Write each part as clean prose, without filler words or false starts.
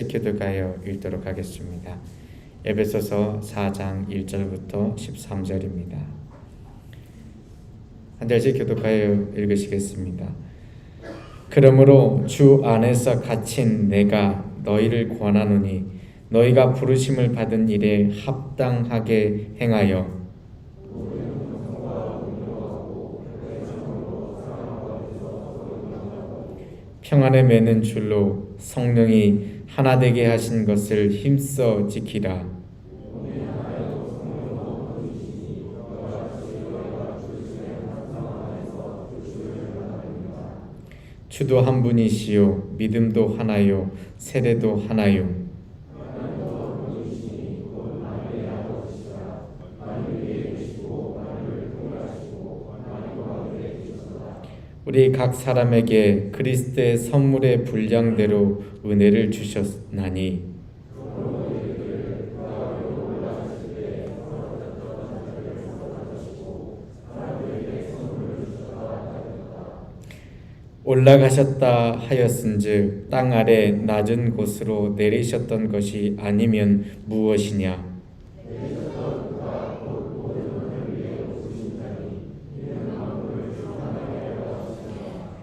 기도가요 읽도록 하겠습니다. 에베소서 4장 1절부터 13절입니다. 한 절씩 교독하여 읽으시겠습니다. 그러므로 주 안에서 갇힌 내가 너희를 권하노니 너희가 부르심을 받은 일에 합당하게 행하여 평안에 매는 줄로 성령이 하나 되게 하신 것을 힘써 지키라. 주도 한 분이시요 믿음도 하나요 세례도 하나요. 우리 각 사람에게 그리스도의 선물의 분량대로 은혜를 주셨나니 올라가셨다 하였은즉 땅 아래 낮은 곳으로 내리셨던 것이 아니면 무엇이냐.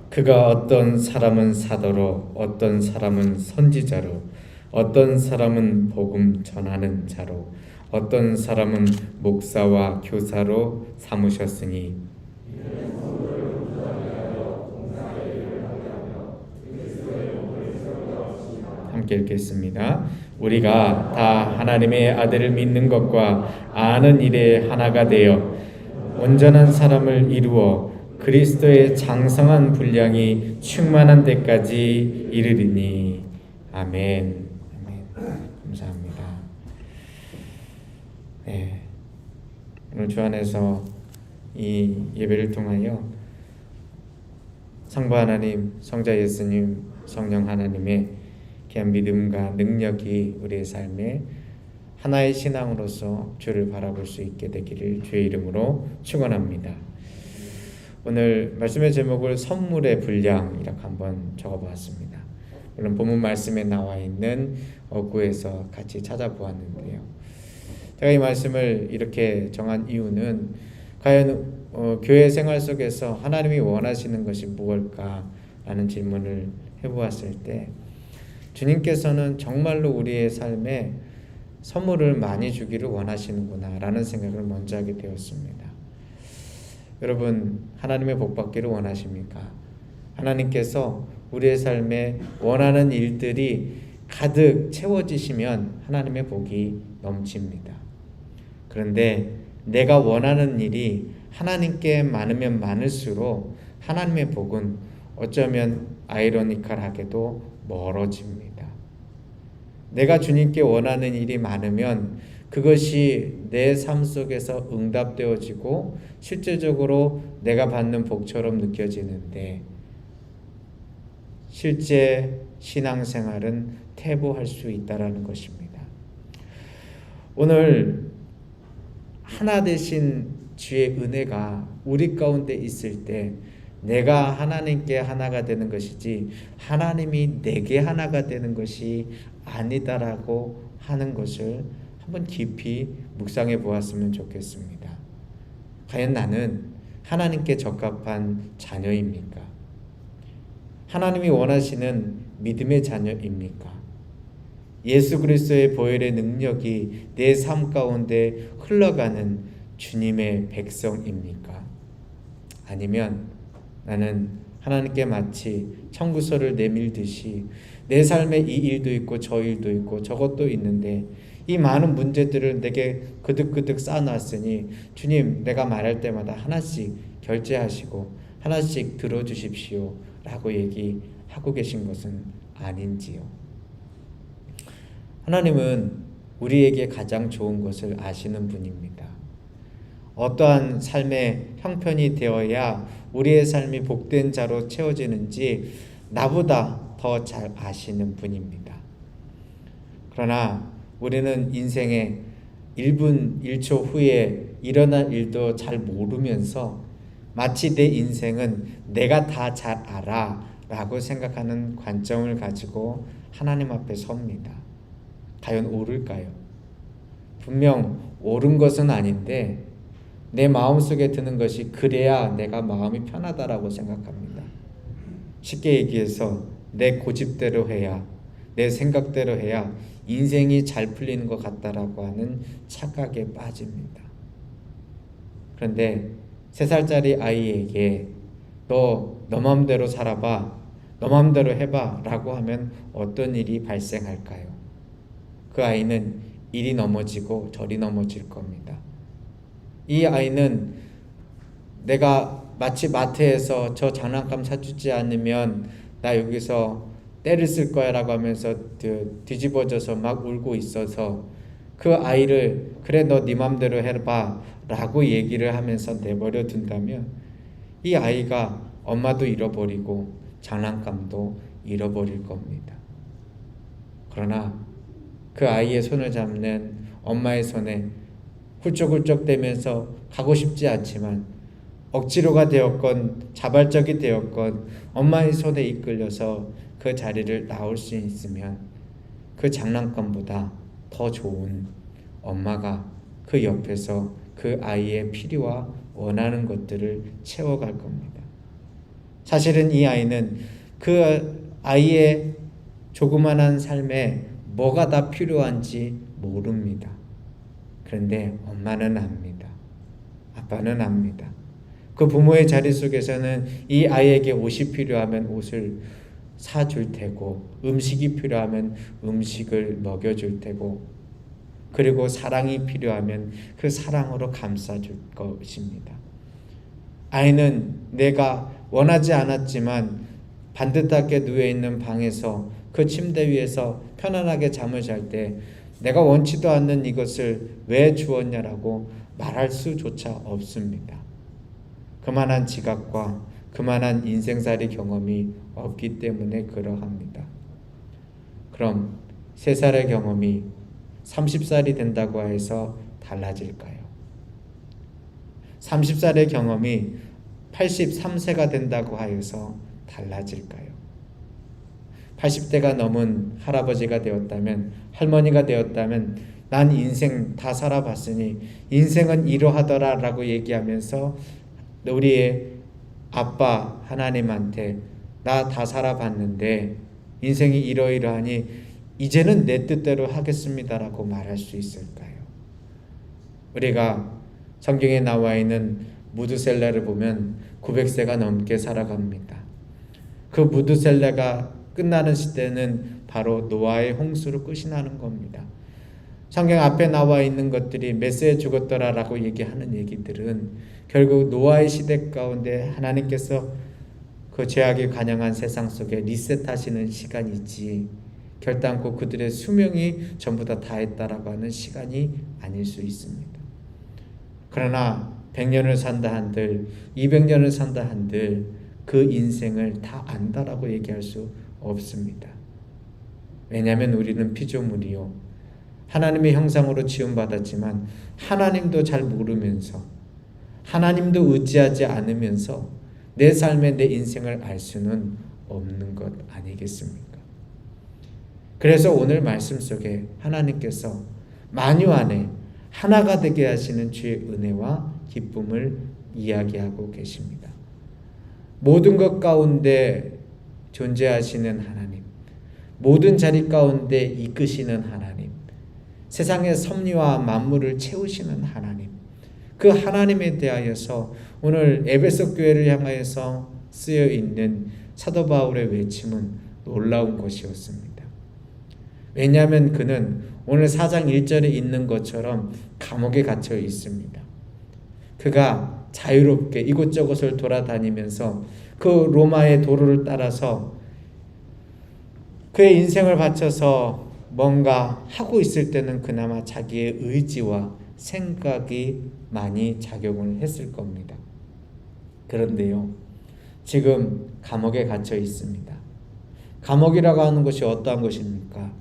그가 어떤 사람은 사도로 어떤 사람은 선지자로 어떤 사람은 복음 전하는 자로 어떤 사람은 목사와 교사로 삼으셨으니 함께 읽겠습니다. 우리가 다 하나님의 아들을 믿는 것과 아는 일에 하나가 되어 온전한 사람을 이루어 그리스도의 장성한 분량이 충만한 데까지 이르리니. 아멘. 아멘. 감사합니다. 네. 오늘 주 안에서 이 예배를 통하여 성부 하나님, 성자 예수님, 성령 하나님의 귀한 믿음과 능력이 우리의 삶에 하나의 신앙으로서 주를 바라볼 수 있게 되기를 주의 이름으로 축원합니다. 오늘 말씀의 제목을 선물의 분량이라고 한번 적어보았습니다. 물론 본문 말씀에 나와 있는 어구에서 같이 찾아보았는데요. 제가 이 말씀을 이렇게 정한 이유는 과연 교회 생활 속에서 하나님이 원하시는 것이 무엇일까라는 질문을 해보았을 때 주님께서는 정말로 우리의 삶에 선물을 많이 주기를 원하시는구나 라는 생각을 먼저 하게 되었습니다. 여러분, 하나님의 복 받기를 원하십니까? 하나님께서 우리의 삶에 원하는 일들이 가득 채워지시면 하나님의 복이 넘칩니다. 그런데 내가 원하는 일이 하나님께 많으면 많을수록 하나님의 복은 어쩌면 아이러니컬하게도 멀어집니다. 내가 주님께 원하는 일이 많으면 그것이 내 삶 속에서 응답되어지고 실제적으로 내가 받는 복처럼 느껴지는데 실제 신앙생활은 퇴보할 수 있다는 것입니다. 오늘 하나 되신 주의 은혜가 우리 가운데 있을 때 내가 하나님께 하나가 되는 것이지 하나님이 내게 하나가 되는 것이 아니다라고 하는 것을 한번 깊이 묵상해 보았으면 좋겠습니다. 과연 나는 하나님께 적합한 자녀입니까? 하나님이 원하시는 믿음의 자녀입니까? 예수 그리스도의 보혈의 능력이 내 삶 가운데 흘러가는 주님의 백성입니까? 아니면 나는 하나님께 마치 청구서를 내밀듯이 내 삶에 이 일도 있고 저 일도 있고 저것도 있는데 이 많은 문제들을 내게 그득그득 쌓아놨으니 주님, 내가 말할 때마다 하나씩 결제하시고 하나씩 들어주십시오 라고 얘기하고 계신 것은 아닌지요. 하나님은 우리에게 가장 좋은 것을 아시는 분입니다. 어떠한 삶의 형편이 되어야 우리의 삶이 복된 자로 채워지는지 나보다 더 잘 아시는 분입니다. 그러나 우리는 인생의 1분 1초 후에 일어날 일도 잘 모르면서 마치 내 인생은 내가 다 잘 알아 라고 생각하는 관점을 가지고 하나님 앞에 섭니다. 과연 옳을까요? 분명 옳은 것은 아닌데 내 마음속에 드는 것이 그래야 내가 마음이 편하다라고 생각합니다. 쉽게 얘기해서 내 고집대로 해야, 내 생각대로 해야 인생이 잘 풀리는 것 같다라고 하는 착각에 빠집니다. 그런데 3살짜리 아이에게 너 맘대로 살아봐, 너 맘대로 해봐 라고 하면 어떤 일이 발생할까요? 그 아이는 이리 넘어지고 저리 넘어질 겁니다. 이 아이는 내가 마치 마트에서 저 장난감 사주지 않으면 나 여기서 때를 쓸 거야 라고 하면서 뒤집어져서 막 울고 있어서 그 아이를 그래 너 네 맘대로 해봐 라고 얘기를 하면서 내버려 둔다면 이 아이가 엄마도 잃어버리고 장난감도 잃어버릴 겁니다. 그러나 그 아이의 손을 잡는 엄마의 손에 훌쩍훌쩍 대면서 가고 싶지 않지만 억지로가 되었건 자발적이 되었건 엄마의 손에 이끌려서 그 자리를 나올 수 있으면 그 장난감보다 더 좋은 엄마가 그 옆에서 그 아이의 필요와 원하는 것들을 채워갈 겁니다. 사실은 이 아이는 그 아이의 조그만한 삶에 뭐가 다 필요한지 모릅니다. 그런데 엄마는 압니다. 아빠는 압니다. 그 부모의 자리 속에서는 이 아이에게 옷이 필요하면 옷을 사줄 테고 음식이 필요하면 음식을 먹여줄 테고 그리고 사랑이 필요하면 그 사랑으로 감싸줄 것입니다. 아이는 내가 원하지 않았지만 반듯하게 누워있는 방에서 그 침대 위에서 편안하게 잠을 잘 때 내가 원치도 않는 이것을 왜 주었냐라고 말할 수조차 없습니다. 그만한 지각과 그만한 인생살이 경험이 없기 때문에 그러합니다. 그럼 3살의 경험이 30살이 된다고 해서 달라질까요? 30살의 경험이 83세가 된다고 하여서 달라질까요? 80대가 넘은 할아버지가 되었다면, 할머니가 되었다면 난 인생 다 살아봤으니 인생은 이러하더라 라고 얘기하면서 우리의 아빠 하나님한테 나 다 살아봤는데 인생이 이러이러하니 이제는 내 뜻대로 하겠습니다 라고 말할 수 있을까요? 우리가 성경에 나와 있는 무드셀라를 보면 900세가 넘게 살아갑니다. 그 무드셀라가 끝나는 시대는 바로 노아의 홍수로 끝이 나는 겁니다. 성경 앞에 나와 있는 것들이 몇 세에 죽었더라라고 얘기하는 얘기들은 결국 노아의 시대 가운데 하나님께서 그 죄악이 관영한 세상 속에 리셋하시는 시간이지 결단코 그들의 수명이 전부 다 다했다라고 하는 시간이 아닐 수 있습니다. 그러나 100년을 산다 한들 200년을 산다 한들 그 인생을 다 안다라고 얘기할 수 없습니다. 왜냐하면 우리는 피조물이요 하나님의 형상으로 지음받았지만 하나님도 잘 모르면서 하나님도 의지하지 않으면서 내 삶의 내 인생을 알 수는 없는 것 아니겠습니까? 그래서 오늘 말씀 속에 하나님께서 만유 안에 하나가 되게 하시는 주의 은혜와 기쁨을 이야기하고 계십니다. 모든 것 가운데 존재하시는 하나님, 모든 자리 가운데 이끄시는 하나님, 세상의 섭리와 만물을 채우시는 하나님, 그 하나님에 대하여서 오늘 에베소 교회를 향하여서 쓰여 있는 사도 바울의 외침은 놀라운 것이었습니다. 왜냐하면 그는 오늘 4장 1절에 있는 것처럼 감옥에 갇혀 있습니다. 그가 자유롭게 이곳저곳을 돌아다니면서 그 로마의 도로를 따라서 그의 인생을 바쳐서 뭔가 하고 있을 때는 그나마 자기의 의지와 생각이 많이 작용을 했을 겁니다. 그런데요, 지금 감옥에 갇혀 있습니다. 감옥이라고 하는 것이 어떠한 것입니까?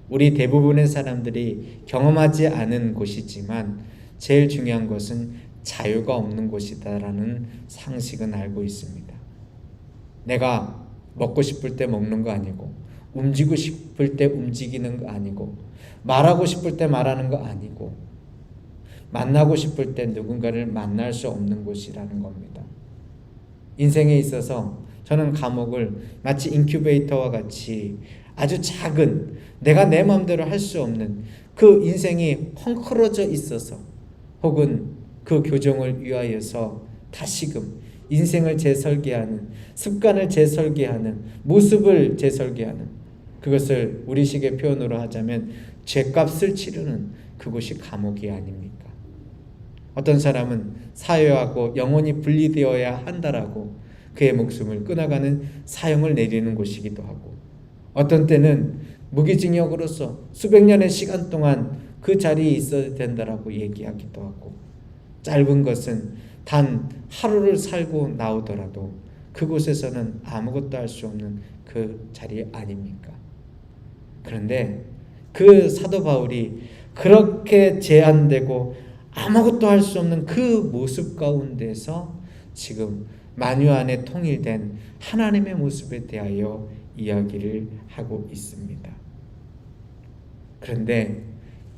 우리 대부분의 사람들이 경험하지 않은 곳이지만 제일 중요한 것은 자유가 없는 곳이다라는 상식은 알고 있습니다. 내가 먹고 싶을 때 먹는 거 아니고 움직이고 싶을 때 움직이는 거 아니고, 말하고 싶을 때 말하는 거 아니고, 만나고 싶을 때 누군가를 만날 수 없는 곳이라는 겁니다. 인생에 있어서 저는 감옥을 마치 인큐베이터와 같이 아주 작은, 내가 내 마음대로 할 수 없는 그 인생이 헝클어져 있어서, 혹은 그 교정을 위하여서 다시금 인생을 재설계하는, 습관을 재설계하는, 모습을 재설계하는, 그것을 우리식의 표현으로 하자면 죗값을 치르는 그곳이 감옥이 아닙니까? 어떤 사람은 사회하고 영원히 분리되어야 한다라고 그의 목숨을 끊어가는 사형을 내리는 곳이기도 하고, 어떤 때는 무기징역으로서 수백 년의 시간 동안 그 자리에 있어야 된다라고 얘기하기도 하고, 짧은 것은 단 하루를 살고 나오더라도 그곳에서는 아무것도 할 수 없는 그 자리 아닙니까? 그런데 그 사도 바울이 그렇게 제한되고 아무것도 할 수 없는 그 모습 가운데서 지금 만유 안에 통일된 하나님의 모습에 대하여 이야기를 하고 있습니다. 그런데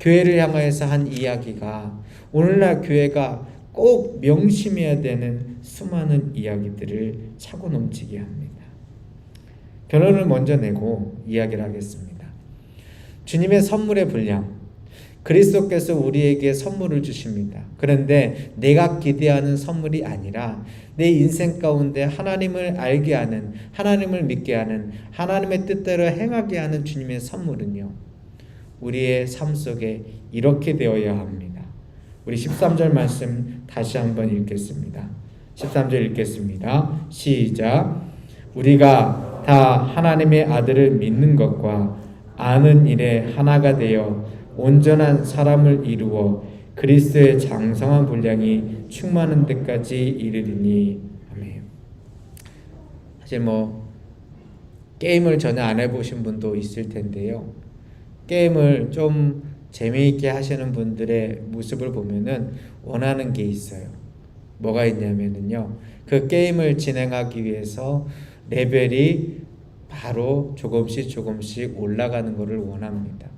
교회를 향하여서 한 이야기가 오늘날 교회가 꼭 명심해야 되는 수많은 이야기들을 차고 넘치게 합니다. 결론을 먼저 내고 이야기를 하겠습니다. 주님의 선물의 분량, 그리스도께서 우리에게 선물을 주십니다. 그런데 내가 기대하는 선물이 아니라 내 인생 가운데 하나님을 알게 하는, 하나님을 믿게 하는, 하나님의 뜻대로 행하게 하는 주님의 선물은요, 우리의 삶 속에 이렇게 되어야 합니다. 우리 13절 말씀 다시 한번 읽겠습니다. 13절 읽겠습니다. 시작. 우리가 다 하나님의 아들을 믿는 것과 아는 일에 하나가 되어 온전한 사람을 이루어 그리스도의 장성한 분량이 충만한 데까지 이르리니. 아멘. 사실 게임을 전혀 안 해보신 분도 있을 텐데요. 게임을 좀 재미있게 하시는 분들의 모습을 보면은 원하는 게 있어요. 뭐가 있냐면은요, 그 게임을 진행하기 위해서 레벨이 바로 조금씩 올라가는 것을 원합니다.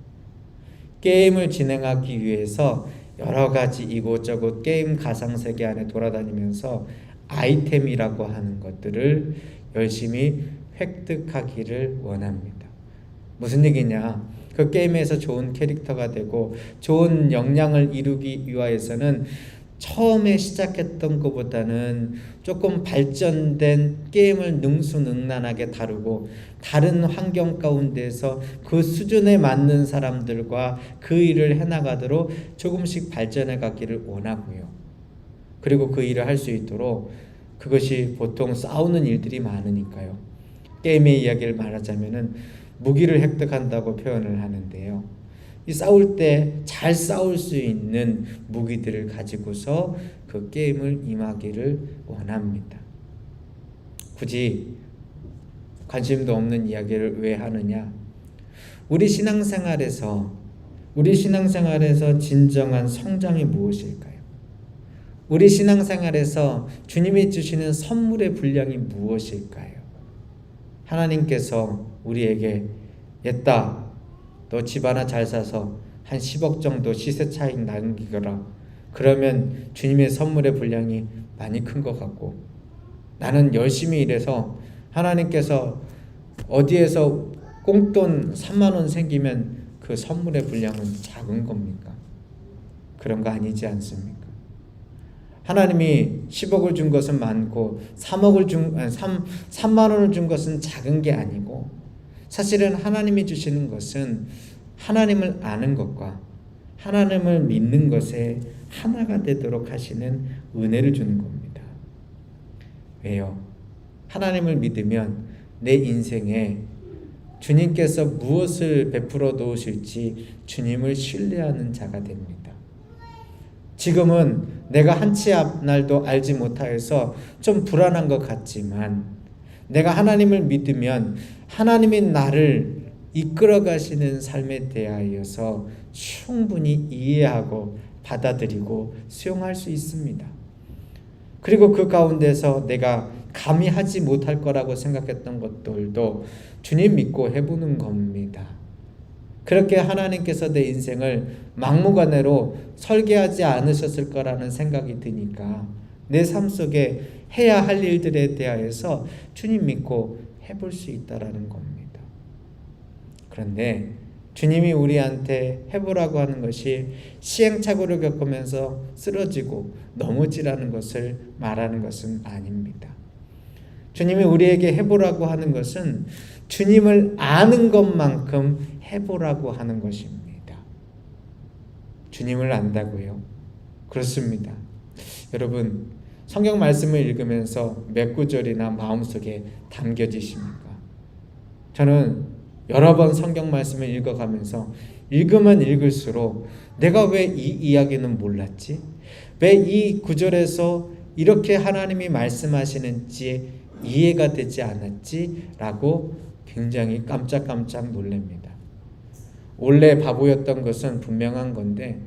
게임을 진행하기 위해서 여러 가지 이곳저곳 게임 가상세계 안에 돌아다니면서 아이템이라고 하는 것들을 열심히 획득하기를 원합니다. 무슨 얘기냐? 그 게임에서 좋은 캐릭터가 되고 좋은 역량을 이루기 위하여서는 처음에 시작했던 것보다는 조금 발전된 게임을 능수능란하게 다루고, 다른 환경 가운데서 그 수준에 맞는 사람들과 그 일을 해나가도록 조금씩 발전해 가기를 원하고요. 그리고 그 일을 할 수 있도록, 그것이 보통 싸우는 일들이 많으니까요. 게임의 이야기를 말하자면은 무기를 획득한다고 표현을 하는데요. 이 싸울 때 잘 싸울 수 있는 무기들을 가지고서 그 게임을 임하기를 원합니다. 굳이 관심도 없는 이야기를 왜 하느냐? 우리 신앙생활에서 진정한 성장이 무엇일까요? 우리 신앙생활에서 주님이 주시는 선물의 분량이 무엇일까요? 하나님께서 우리에게 옛다, 너 집 하나 잘 사서 한 10억 정도 시세 차익 남기거라. 그러면 주님의 선물의 분량이 많이 큰 것 같고, 나는 열심히 일해서 하나님께서 어디에서 꽁돈 3만 원 생기면 그 선물의 분량은 작은 겁니까? 그런 거 아니지 않습니까? 하나님이 10억을 준 것은 많고 3만 원을 준 것은 작은 게 아니고, 사실은 하나님이 주시는 것은 하나님을 아는 것과 하나님을 믿는 것에 하나가 되도록 하시는 은혜를 주는 겁니다. 왜요? 하나님을 믿으면 내 인생에 주님께서 무엇을 베풀어 놓으실지 주님을 신뢰하는 자가 됩니다. 지금은 내가 한 치 앞 날도 알지 못하여서 좀 불안한 것 같지만, 내가 하나님을 믿으면 하나님이 나를 이끌어 가시는 삶에 대하여서 충분히 이해하고 받아들이고 수용할 수 있습니다. 그리고 그 가운데서 내가 감히 하지 못할 거라고 생각했던 것들도 주님 믿고 해보는 겁니다. 그렇게 하나님께서 내 인생을 막무가내로 설계하지 않으셨을 거라는 생각이 드니까 내 삶 속에 해야 할 일들에 대하여서 주님 믿고 해볼 수 있다라는 겁니다. 그런데 주님이 우리한테 해보라고 하는 것이 시행착오를 겪으면서 쓰러지고 넘어지라는 것을 말하는 것은 아닙니다. 주님이 우리에게 해보라고 하는 것은 주님을 아는 것만큼 해보라고 하는 것입니다. 주님을 안다고요? 그렇습니다. 여러분, 성경 말씀을 읽으면서 몇 구절이나 마음속에 담겨지십니까? 저는 여러 번 성경 말씀을 읽어가면서 읽으면 읽을수록 내가 왜 이 이야기는 몰랐지? 왜 이 구절에서 이렇게 하나님이 말씀하시는지 이해가 되지 않았지? 라고 굉장히 깜짝깜짝 놀랍니다. 원래 바보였던 것은 분명한 건데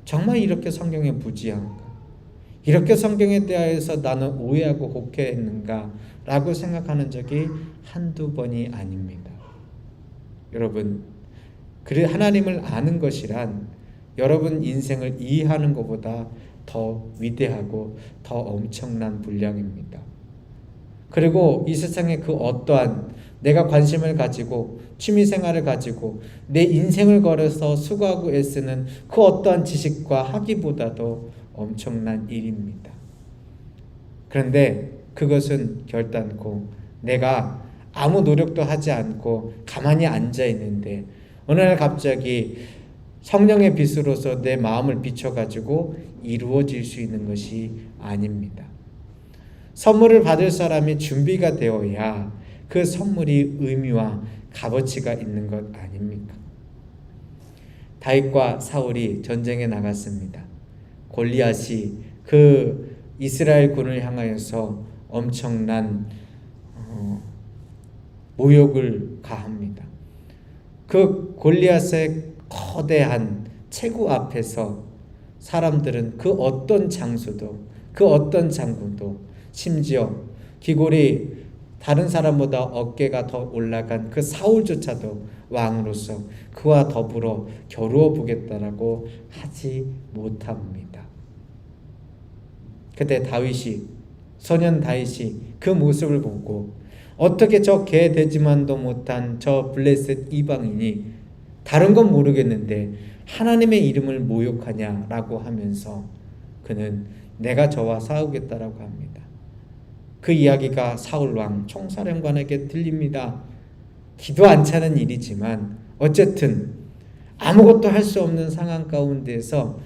정말 이렇게 성경에 무지한가? 이렇게 성경에 대하여서 나는 오해하고 혹해했는가? 라고 생각하는 적이 한두 번이 아닙니다. 여러분, 그래 하나님을 아는 것이란 여러분 인생을 이해하는 것보다 더 위대하고 더 엄청난 분량입니다. 그리고 이 세상의 그 어떠한 내가 관심을 가지고 취미생활을 가지고 내 인생을 걸어서 수고하고 애쓰는 그 어떠한 지식과 학위보다도 엄청난 일입니다. 그런데 그것은 결단코 내가 아무 노력도 하지 않고 가만히 앉아 있는데 어느 날 갑자기 성령의 빛으로서 내 마음을 비춰가지고 이루어질 수 있는 것이 아닙니다. 선물을 받을 사람이 준비가 되어야 그 선물이 의미와 값어치가 있는 것 아닙니까? 다윗과 사울이 전쟁에 나갔습니다. 골리앗이 그 이스라엘 군을 향하여서 엄청난 모욕을 가합니다. 그 골리앗의 거대한 체구 앞에서 사람들은 그 어떤 장수도 그 어떤 장군도 심지어 기골이 다른 사람보다 어깨가 더 올라간 그 사울조차도 왕으로서 그와 더불어 겨루어 보겠다라고 하지 못합니다. 그때 소년 다윗이 그 모습을 보고 어떻게 저 개 되지만도 못한 저 블레셋 이방인이 다른 건 모르겠는데 하나님의 이름을 모욕하냐라고 하면서 그는 내가 저와 싸우겠다라고 합니다. 그 이야기가 사울왕 총사령관에게 들립니다. 기도 안 차는 일이지만 어쨌든 아무것도 할 수 없는 상황 가운데서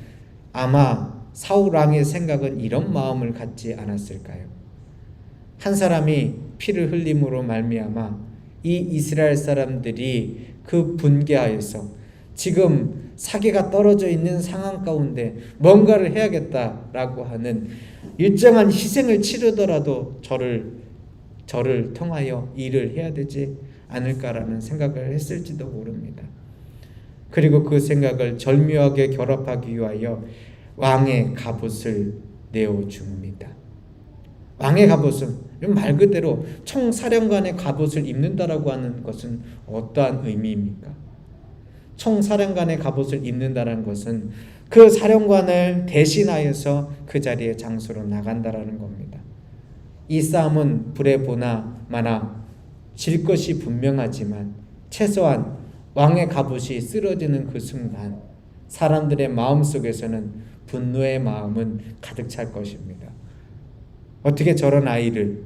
아마 사울왕의 생각은 이런 마음을 갖지 않았을까요? 한 사람이 피를 흘림으로 말미암아 이 이스라엘 사람들이 그 분개하여서 지금 사기가 떨어져 있는 상황 가운데 뭔가를 해야겠다라고 하는 일정한 희생을 치르더라도 저를 통하여 일을 해야 되지 않을까라는 생각을 했을지도 모릅니다. 그리고 그 생각을 절묘하게 결합하기 위하여 왕의 갑옷을 내어줍니다. 왕의 갑옷은 말 그대로 총사령관의 갑옷을 입는다라고 하는 것은 어떠한 의미입니까? 총사령관의 갑옷을 입는다는 것은 그 사령관을 대신하여서 그 자리에 장수로 나간다라는 겁니다. 이 싸움은 불에 보나 마나 질 것이 분명하지만 최소한 왕의 갑옷이 쓰러지는 그 순간 사람들의 마음속에서는 분노의 마음은 가득 찰 것입니다. 어떻게 저런 아이를,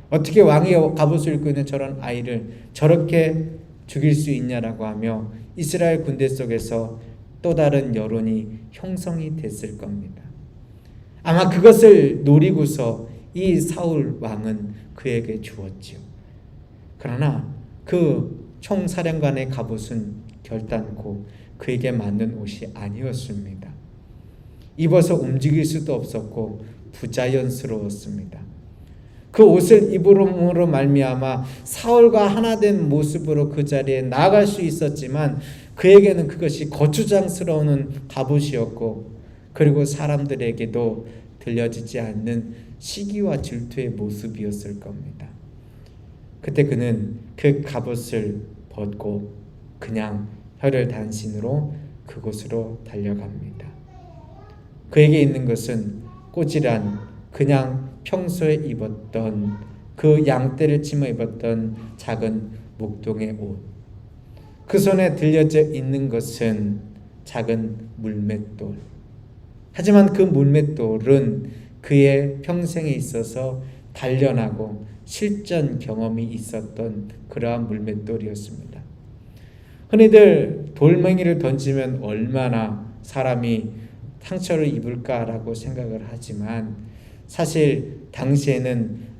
어떻게 왕의 갑옷을 입고 있는 저런 아이를 저렇게 죽일 수 있냐라고 하며 이스라엘 군대 속에서 또 다른 여론이 형성이 됐을 겁니다. 아마 그것을 노리고서 이 사울 왕은 그에게 주었지요. 그러나 그 총사령관의 갑옷은 결단코 그에게 맞는 옷이 아니었습니다. 입어서 움직일 수도 없었고 부자연스러웠습니다. 그 옷을 입음으로 말미암아 사울과 하나 된 모습으로 그 자리에 나아갈 수 있었지만 그에게는 그것이 거추장스러운 갑옷이었고 그리고 사람들에게도 들려지지 않는 시기와 질투의 모습이었을 겁니다. 그때 그는 그 갑옷을 벗고 그냥 혈혈단신으로 그곳으로 달려갑니다. 그에게 있는 것은 꼬질한 그냥 평소에 입었던 그 양떼를 치며 입었던 작은 목동의 옷. 그 손에 들려져 있는 것은 작은 물맷돌. 하지만 그 물맷돌은 그의 평생에 있어서 단련하고 실전 경험이 있었던 그러한 물맷돌이었습니다. 흔히들 돌멩이를 던지면 얼마나 사람이 상처를 입을까라고 생각을 하지만 사실 당시에는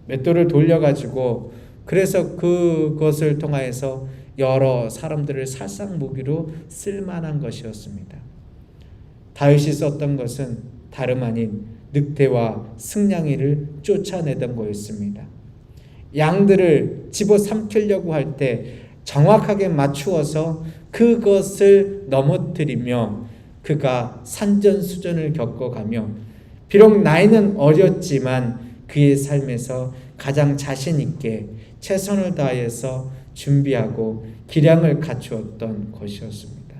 맷돌을 돌려가지고 그래서 그것을 통하여서 여러 사람들을 살상무기로 쓸만한 것이었습니다. 다윗이 썼던 것은 다름 아닌 늑대와 승냥이를 쫓아내던 거였습니다. 양들을 집어삼키려고 할 때 정확하게 맞추어서 그것을 넘어뜨리며 그가 산전수전을 겪어가며 비록 나이는 어렸지만 그의 삶에서 가장 자신 있게 최선을 다해서 준비하고 기량을 갖추었던 것이었습니다.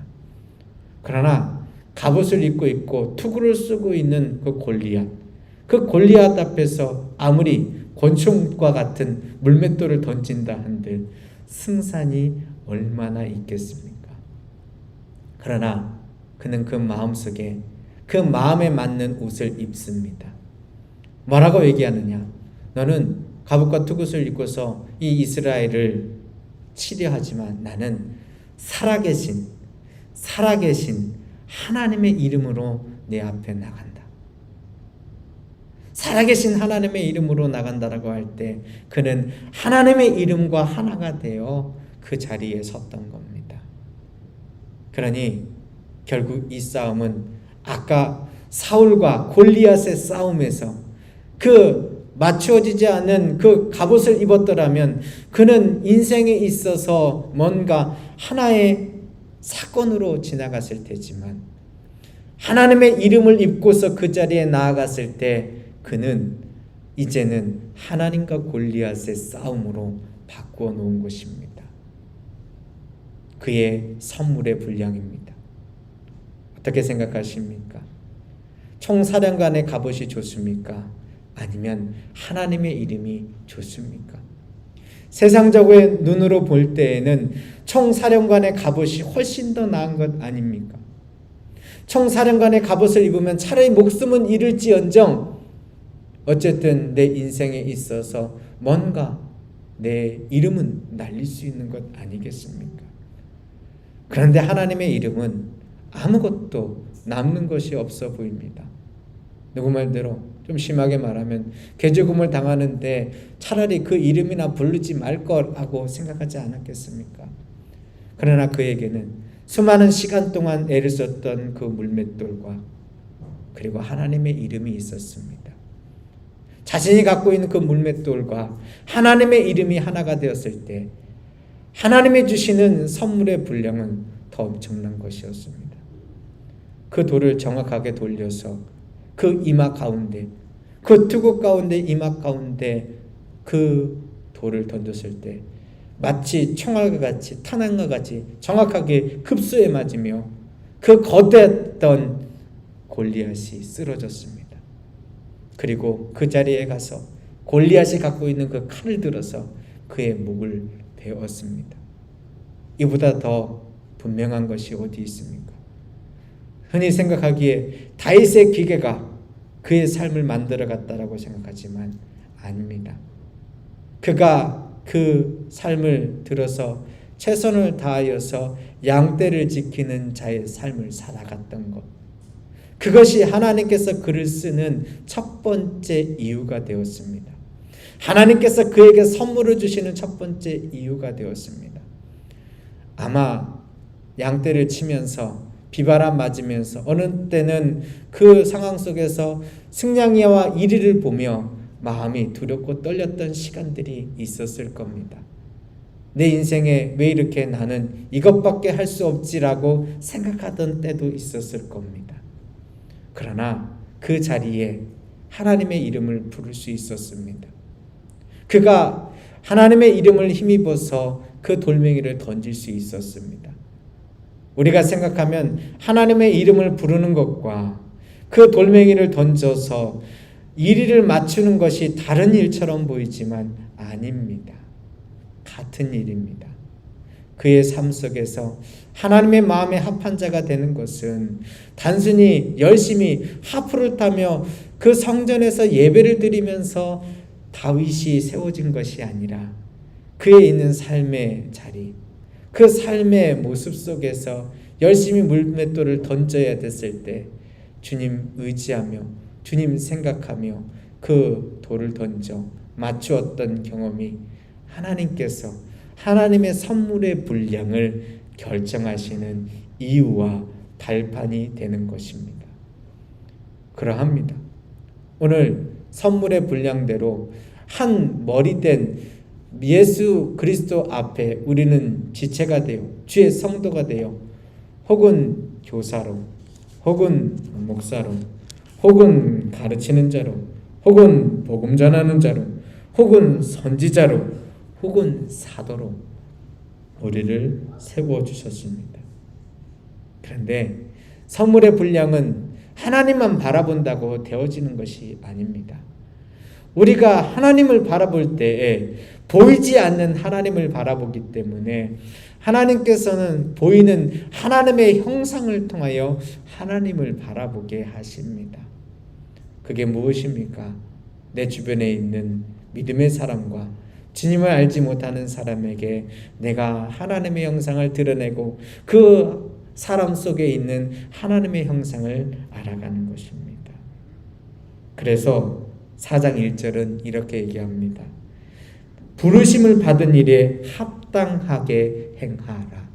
그러나 갑옷을 입고 있고 투구를 쓰고 있는 그 골리앗 앞에서 아무리 권총과 같은 물맷돌을 던진다 한들 승산이 얼마나 있겠습니까? 그러나 그는 그 마음속에 그 마음에 맞는 옷을 입습니다. 뭐라고 얘기하느냐? 너는 갑옷과 투굿을 입고서 이 이스라엘을 치려하지만 나는 살아계신 하나님의 이름으로 내 앞에 나간다. 살아계신 하나님의 이름으로 나간다라고 할 때 그는 하나님의 이름과 하나가 되어 그 자리에 섰던 겁니다. 그러니 결국 이 싸움은 아까 사울과 골리앗의 싸움에서 그 맞추어지지 않은 그 갑옷을 입었더라면 그는 인생에 있어서 뭔가 하나의 사건으로 지나갔을 테지만 하나님의 이름을 입고서 그 자리에 나아갔을 때 그는 이제는 하나님과 골리앗의 싸움으로 바꾸어 놓은 것입니다. 그의 선물의 분량입니다. 어떻게 생각하십니까? 총사령관의 갑옷이 좋습니까? 아니면 하나님의 이름이 좋습니까? 세상적인 눈으로 볼 때에는 총사령관의 갑옷이 훨씬 더 나은 것 아닙니까? 총사령관의 갑옷을 입으면 차라리 목숨은 잃을지언정 어쨌든 내 인생에 있어서 뭔가 내 이름은 날릴 수 있는 것 아니겠습니까? 그런데 하나님의 이름은 아무것도 남는 것이 없어 보입니다. 누구 말대로 좀 심하게 말하면 개죽음을 당하는데 차라리 그 이름이나 부르지 말 거라고 생각하지 않았겠습니까? 그러나 그에게는 수많은 시간 동안 애를 썼던 그 물맷돌과 그리고 하나님의 이름이 있었습니다. 자신이 갖고 있는 그 물맷돌과 하나님의 이름이 하나가 되었을 때 하나님이 주시는 선물의 분량은 더 엄청난 것이었습니다. 그 돌을 정확하게 돌려서 그 이마 가운데, 그 투구 가운데 이마 가운데 그 돌을 던졌을 때 마치 총알과 같이 탄환과 같이 정확하게 흡수에 맞으며 그 거대했던 골리앗이 쓰러졌습니다. 그리고 그 자리에 가서 골리앗이 갖고 있는 그 칼을 들어서 그의 목을 베었습니다. 이보다 더 분명한 것이 어디 있습니까? 흔히 생각하기에 다윗의 기계가 그의 삶을 만들어갔다라고 생각하지만 아닙니다. 그가 그 삶을 들어서 최선을 다하여서 양떼를 지키는 자의 삶을 살아갔던 것, 그것이 하나님께서 그를 쓰는 첫 번째 이유가 되었습니다. 하나님께서 그에게 선물을 주시는 첫 번째 이유가 되었습니다. 아마 양떼를 치면서 비바람 맞으면서 어느 때는 그 상황 속에서 승냥이와 이리를 보며 마음이 두렵고 떨렸던 시간들이 있었을 겁니다. 내 인생에 왜 이렇게 나는 이것밖에 할 수 없지라고 생각하던 때도 있었을 겁니다. 그러나 그 자리에 하나님의 이름을 부를 수 있었습니다. 그가 하나님의 이름을 힘입어서 그 돌멩이를 던질 수 있었습니다. 우리가 생각하면 하나님의 이름을 부르는 것과 그 돌멩이를 던져서 이리를 맞추는 것이 다른 일처럼 보이지만 아닙니다. 같은 일입니다. 그의 삶 속에서 하나님의 마음에 합한 자가 되는 것은 단순히 열심히 하프를 타며 그 성전에서 예배를 드리면서 다윗이 세워진 것이 아니라 그의 있는 삶의 자리, 그 삶의 모습 속에서 열심히 물맷돌을 던져야 됐을 때 주님 의지하며 주님 생각하며 그 돌을 던져 맞추었던 경험이 하나님께서 하나님의 선물의 분량을 결정하시는 이유와 발판이 되는 것입니다. 그러합니다. 오늘 선물의 분량대로 한 머리된 예수 그리스도 앞에 우리는 지체가 되어 주의 성도가 되어 혹은 교사로 혹은 목사로 혹은 가르치는 자로 혹은 복음 전하는 자로 혹은 선지자로 혹은 사도로 우리를 세워주셨습니다. 그런데 선물의 분량은 하나님만 바라본다고 되어지는 것이 아닙니다. 우리가 하나님을 바라볼 때에 보이지 않는 하나님을 바라보기 때문에 하나님께서는 보이는 하나님의 형상을 통하여 하나님을 바라보게 하십니다. 그게 무엇입니까? 내 주변에 있는 믿음의 사람과 주님을 알지 못하는 사람에게 내가 하나님의 형상을 드러내고 그 사람 속에 있는 하나님의 형상을 알아가는 것입니다. 그래서 4장 1절은 이렇게 얘기합니다. 부르심을 받은 일에 합당하게 행하라.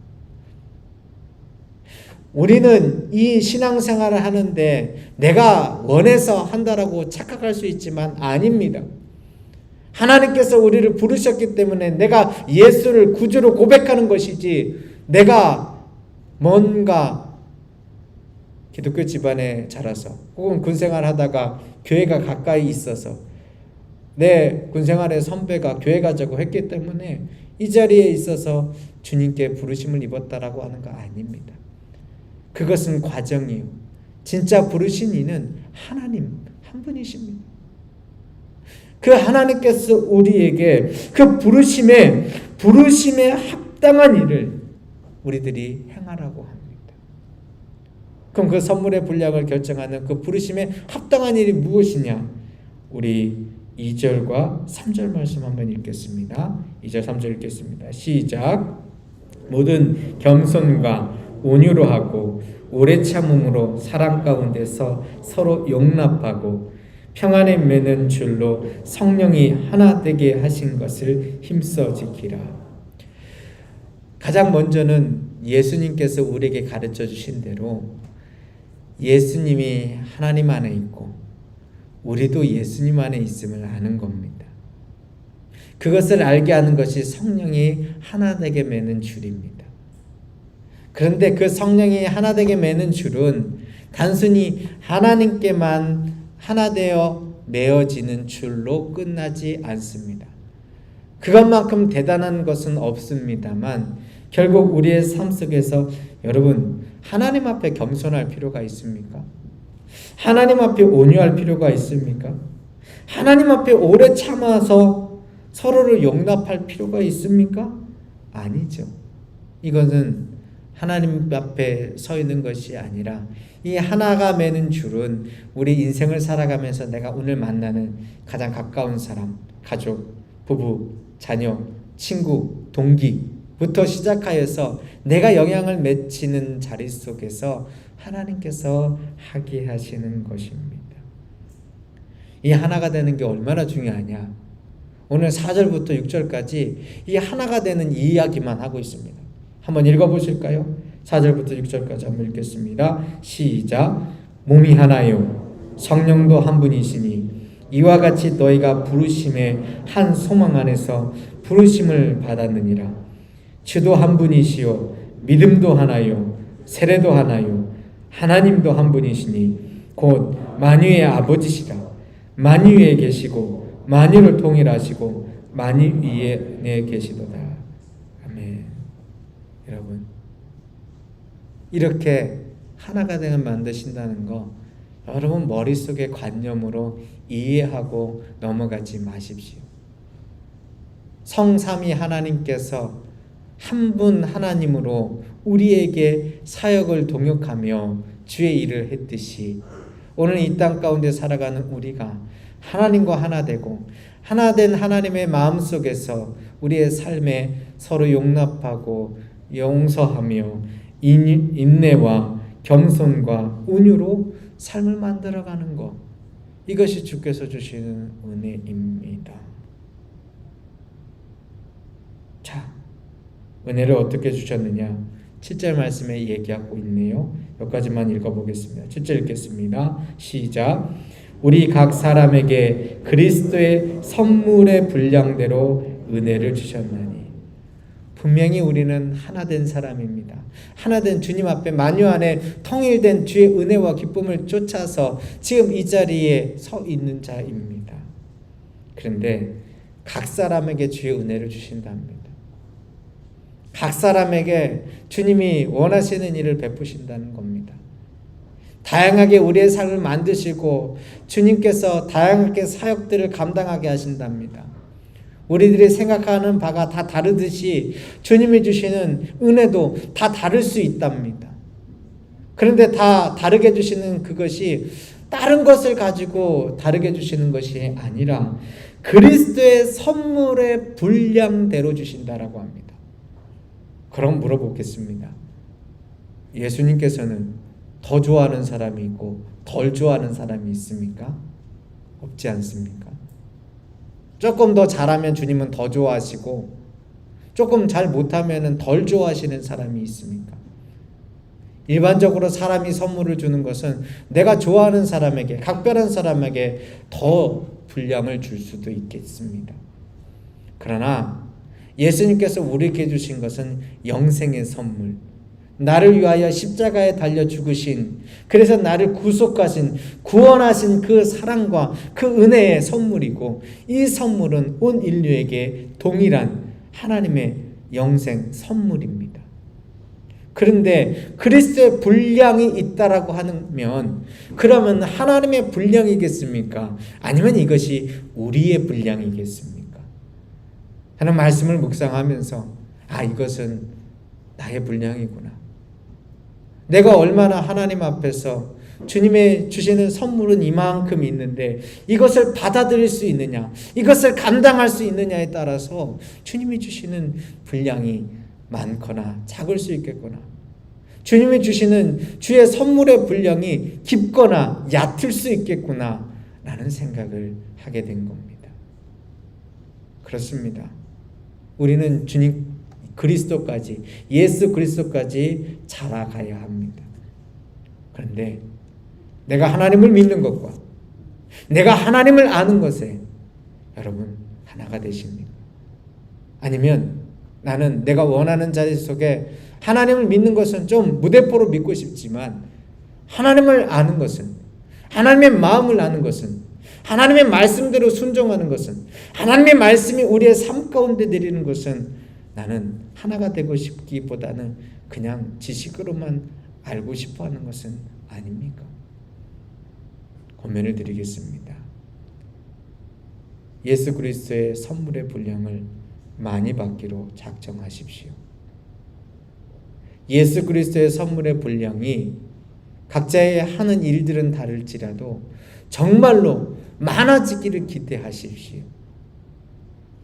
우리는 이 신앙생활을 하는데 내가 원해서 한다라고 착각할 수 있지만 아닙니다. 하나님께서 우리를 부르셨기 때문에 내가 예수를 구주로 고백하는 것이지 내가 뭔가 기독교 집안에 자라서 혹은 군생활 하다가 교회가 가까이 있어서 내 군생활의 선배가 교회 가자고 했기 때문에 이 자리에 있어서 주님께 부르심을 입었다라고 하는 거 아닙니다. 그것은 과정이요. 진짜 부르신 이는 하나님 한 분이십니다. 그 하나님께서 우리에게 그 부르심에 합당한 일을 우리들이 행하라고 합니다. 그럼 그 선물의 분량을 결정하는 그 부르심에 합당한 일이 무엇이냐? 우리 2절과 3절 말씀 한번 읽겠습니다. 2절 3절 읽겠습니다. 시작. 모든 겸손과 온유로 하고 오래 참음으로 사랑 가운데서 서로 용납하고 평안에 매는 줄로 성령이 하나 되게 하신 것을 힘써 지키라. 가장 먼저는 예수님께서 우리에게 가르쳐 주신 대로 예수님이 하나님 안에 있고 우리도 예수님 안에 있음을 아는 겁니다. 그것을 알게 하는 것이 성령이 하나 되게 매는 줄입니다. 그런데 그 성령이 하나 되게 매는 줄은 단순히 하나님께만 하나 되어 매어지는 줄로 끝나지 않습니다. 그것만큼 대단한 것은 없습니다만 결국 우리의 삶 속에서 여러분 하나님 앞에 겸손할 필요가 있습니까? 하나님 앞에 온유할 필요가 있습니까? 하나님 앞에 오래 참아서 서로를 용납할 필요가 있습니까? 아니죠. 이것은 하나님 앞에 서 있는 것이 아니라 이 하나가 매는 줄은 우리 인생을 살아가면서 내가 오늘 만나는 가장 가까운 사람, 가족, 부부, 자녀, 친구, 동기부터 시작하여서 내가 영향을 맺히는 자리 속에서 하나님께서 하게 하시는 것입니다. 이 하나가 되는 게 얼마나 중요하냐? 오늘 4절부터 6절까지 이 하나가 되는 이야기만 하고 있습니다. 한번 읽어보실까요? 4절부터 6절까지 한번 읽겠습니다. 시작. 몸이 하나요 성령도 한 분이시니 이와 같이 너희가 부르심의 한 소망 안에서 부르심을 받았느니라. 주도 한 분이시요 믿음도 하나요 세례도 하나요 하나님도 한 분이시니 곧 만유의 아버지시라. 만유 위에 계시고 만유를 통일하시고 만유 위에 계시도다. 아멘. 여러분, 이렇게 하나가 되게 만드신다는 거 여러분 머릿속의 관념으로 이해하고 넘어가지 마십시오. 성삼위 하나님께서 한 분 하나님으로 우리에게 사역을 동역하며 주의 일을 했듯이 오늘 이 땅 가운데 살아가는 우리가 하나님과 하나 되고 하나 된 하나님의 마음속에서 우리의 삶에 서로 용납하고 용서하며 인내와 겸손과 온유로 삶을 만들어가는 것, 이것이 주께서 주시는 은혜입니다. 자, 은혜를 어떻게 주셨느냐? 7절 말씀에 얘기하고 있네요. 여기까지만 읽어보겠습니다. 7절 읽겠습니다. 시작. 우리 각 사람에게 그리스도의 선물의 분량대로 은혜를 주셨나니. 분명히 우리는 하나된 사람입니다. 하나된 주님 앞에 만유 안에 통일된 주의 은혜와 기쁨을 쫓아서 지금 이 자리에 서 있는 자입니다. 그런데 각 사람에게 주의 은혜를 주신답니다. 각 사람에게 주님이 원하시는 일을 베푸신다는 겁니다. 다양하게 우리의 삶을 만드시고 주님께서 다양하게 사역들을 감당하게 하신답니다. 우리들이 생각하는 바가 다 다르듯이 주님이 주시는 은혜도 다 다를 수 있답니다. 그런데 다 다르게 주시는 그것이 다른 것을 가지고 다르게 주시는 것이 아니라 그리스도의 선물의 분량대로 주신다라고 합니다. 그럼 물어보겠습니다. 예수님께서는 더 좋아하는 사람이 있고 덜 좋아하는 사람이 있습니까? 없지 않습니까? 조금 더 잘하면 주님은 더 좋아하시고 조금 잘 못하면 덜 좋아하시는 사람이 있습니까? 일반적으로 사람이 선물을 주는 것은 내가 좋아하는 사람에게, 각별한 사람에게 더 분량을 줄 수도 있겠습니다. 그러나 예수님께서 우리에게 주신 것은 영생의 선물, 나를 위하여 십자가에 달려 죽으신, 그래서 나를 구속하신, 구원하신 그 사랑과 그 은혜의 선물이고, 이 선물은 온 인류에게 동일한 하나님의 영생 선물입니다. 그런데 그리스도의 분량이 있다라고 하면 그러면 하나님의 분량이겠습니까? 아니면 이것이 우리의 분량이겠습니까? 하는 말씀을 묵상하면서 이것은 나의 분량이구나. 내가 얼마나 하나님 앞에서 주님의 주시는 선물은 이만큼 있는데 이것을 받아들일 수 있느냐, 이것을 감당할 수 있느냐에 따라서 주님이 주시는 분량이 많거나 작을 수 있겠구나. 주님이 주시는 주의 선물의 분량이 깊거나 얕을 수 있겠구나 라는 생각을 하게 된 겁니다. 그렇습니다. 우리는 주님 그리스도까지, 예수 그리스도까지 자라가야 합니다. 그런데 내가 하나님을 믿는 것과 내가 하나님을 아는 것에 여러분 하나가 되십니까? 아니면 나는 내가 원하는 자리 속에 하나님을 믿는 것은 좀 무대포로 믿고 싶지만 하나님을 아는 것은, 하나님의 마음을 아는 것은, 하나님의 말씀대로 순종하는 것은, 하나님의 말씀이 우리의 삶 가운데 내리는 것은 나는 하나가 되고 싶기보다는 그냥 지식으로만 알고 싶어하는 것은 아닙니까? 고면을 드리겠습니다. 예수 그리스도의 선물의 분량을 많이 받기로 작정하십시오. 예수 그리스도의 선물의 분량이 각자의 하는 일들은 다를지라도 정말로 많아지기를 기대하십시오.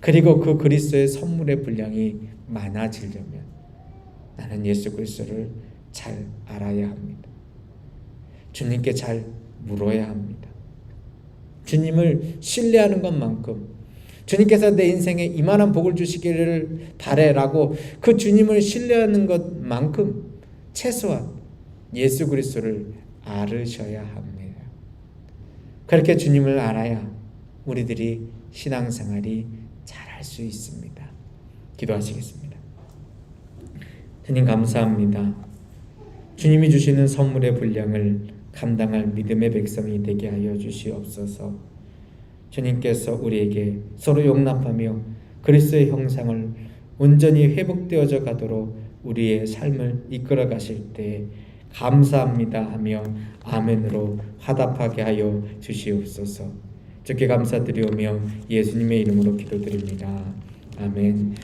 그리고 그 그리스도의 선물의 분량이 많아지려면 나는 예수 그리스도를 잘 알아야 합니다. 주님께 잘 물어야 합니다. 주님을 신뢰하는 것만큼, 주님께서 내 인생에 이만한 복을 주시기를 바래라고 그 주님을 신뢰하는 것만큼 최소한 예수 그리스도를 알으셔야 합니다. 그렇게 주님을 알아야 우리들이 신앙생활이 잘할 수 있습니다. 기도하시겠습니다. 주님 감사합니다. 주님이 주시는 선물의 분량을 감당할 믿음의 백성이 되게 하여 주시옵소서. 주님께서 우리에게 서로 용납하며 그리스도의 형상을 온전히 회복되어져 가도록 우리의 삶을 이끌어 가실 때 감사합니다 하며 아멘으로 화답하게 하여 주시옵소서. 주께 감사드리오며 예수님의 이름으로 기도드립니다. 아멘.